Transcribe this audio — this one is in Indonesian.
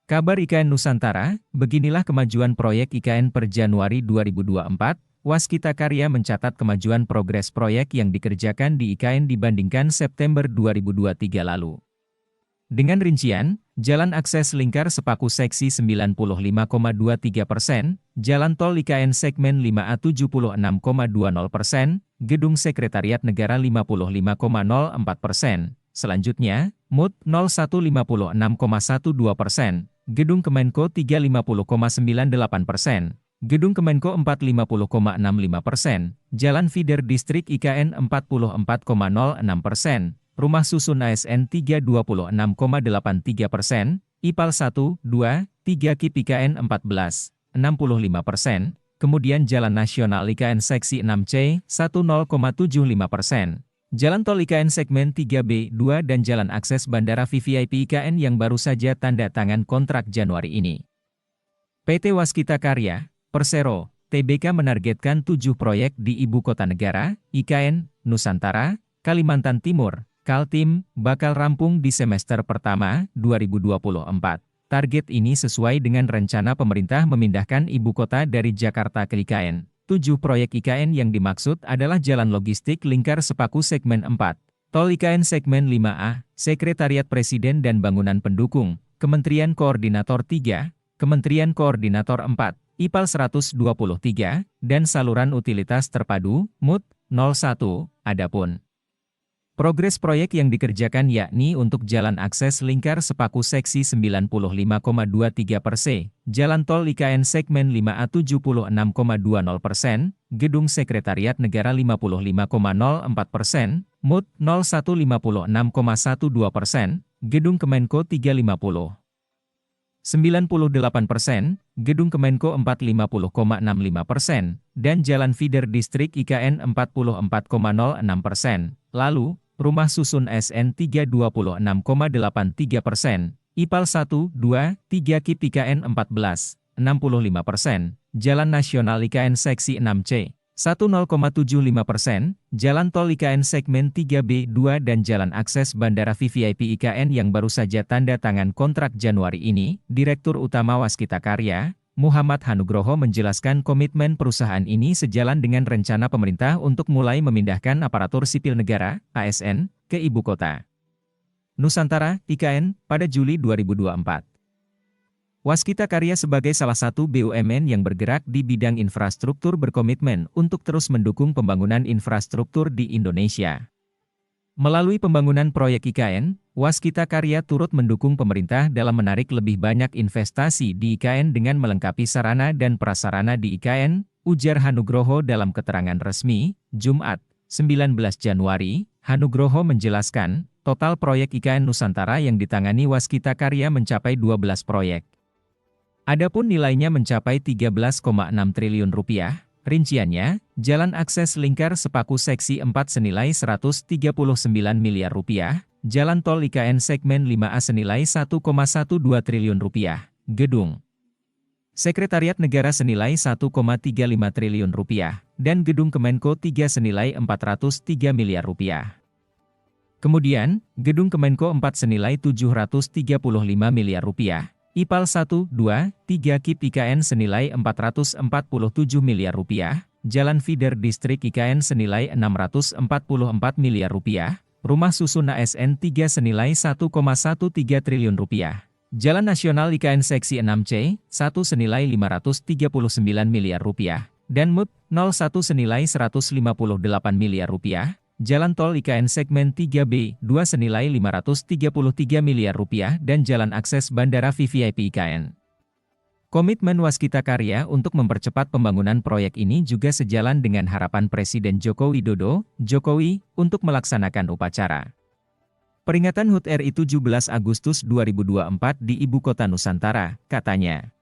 Kabar IKN Nusantara, beginilah kemajuan proyek IKN per Januari 2024. Waskita Karya mencatat kemajuan progres proyek yang dikerjakan di IKN dibandingkan September 2023 lalu. Dengan rincian, jalan akses lingkar Sepaku seksi 95,23%, jalan tol IKN segmen 5A 76,20%, gedung sekretariat negara 55,04%. Selanjutnya, MUT 01 56,12%, gedung Kemenko 350,98%, gedung Kemenko 450,65%, jalan feeder distrik IKN 44,06%, rumah susun ASN 326,83%, IPAL 1, 2, 3 KIP IKN 14,65%, kemudian jalan nasional IKN seksi 6C 10,75%. Jalan tol IKN segmen 3B, 2 dan jalan akses bandara VVIP IKN yang baru saja tanda tangan kontrak Januari ini. PT Waskita Karya, Persero, Tbk menargetkan 7 proyek di Ibu Kota Negara, IKN, Nusantara, Kalimantan Timur, Kaltim, bakal rampung di semester pertama, 2024. Target ini sesuai dengan rencana pemerintah memindahkan ibu kota dari Jakarta ke IKN. 7 proyek IKN yang dimaksud adalah Jalan Logistik Lingkar Sepaku segmen 4, Tol IKN segmen 5A, Sekretariat Presiden dan Bangunan Pendukung, Kementerian Koordinator 3, Kementerian Koordinator 4, IPAL 123, dan Saluran Utilitas Terpadu, MUT 01. Adapun progres proyek yang dikerjakan yakni untuk Jalan Akses Lingkar Sepaku seksi 95,23%, Jalan Tol IKN segmen 5A 76,20%, Gedung Sekretariat Negara 55,04%, MUT 01 56,12%, Gedung Kemenko 350,98%, Gedung Kemenko 450,65%, dan Jalan Feeder Distrik IKN 44,06%. Lalu, Rumah Susun SN 326,83%, IPAL 1, 2, 3 KIP IKN 14,65%, Jalan Nasional IKN Seksi 6C, 10,75%, Jalan Tol IKN segmen 3B, 2 dan Jalan Akses Bandara VVIP IKN yang baru saja tanda tangan kontrak Januari ini. Direktur Utama Waskita Karya, Muhammad Hanugroho menjelaskan komitmen perusahaan ini sejalan dengan rencana pemerintah untuk mulai memindahkan aparatur sipil negara, ASN, ke ibu kota Nusantara, IKN, pada Juli 2024. Waskita Karya sebagai salah satu BUMN yang bergerak di bidang infrastruktur berkomitmen untuk terus mendukung pembangunan infrastruktur di Indonesia. Melalui pembangunan proyek IKN, Waskita Karya turut mendukung pemerintah dalam menarik lebih banyak investasi di IKN dengan melengkapi sarana dan prasarana di IKN, ujar Hanugroho dalam keterangan resmi, Jumat, 19 Januari. Hanugroho menjelaskan, total proyek IKN Nusantara yang ditangani Waskita Karya mencapai 12 proyek. Adapun nilainya mencapai 13,6 triliun rupiah. Rinciannya, Jalan Akses Lingkar Sepaku seksi 4 senilai 139 miliar rupiah, Jalan Tol IKN segmen 5A senilai 1,12 triliun rupiah, Gedung Sekretariat Negara senilai 1,35 triliun rupiah, dan Gedung Kemenko 3 senilai 403 miliar rupiah. Kemudian, Gedung Kemenko 4 senilai 735 miliar rupiah, IPAL 1, 2, 3 KIP IKN senilai 447 miliar rupiah, Jalan Feeder Distrik IKN senilai 644 miliar rupiah, Rumah Susun ASN 3 senilai 1,13 triliun rupiah, Jalan Nasional IKN Seksi 6C, 1 senilai 539 miliar rupiah, dan MUT 01 senilai 158 miliar rupiah, Jalan Tol IKN segmen 3B, 2 senilai 533 miliar rupiah dan Jalan Akses Bandara VVIP IKN. Komitmen Waskita Karya untuk mempercepat pembangunan proyek ini juga sejalan dengan harapan Presiden Joko Widodo, Jokowi, untuk melaksanakan upacara peringatan HUT RI 17 Agustus 2024 di Ibu Kota Nusantara, katanya.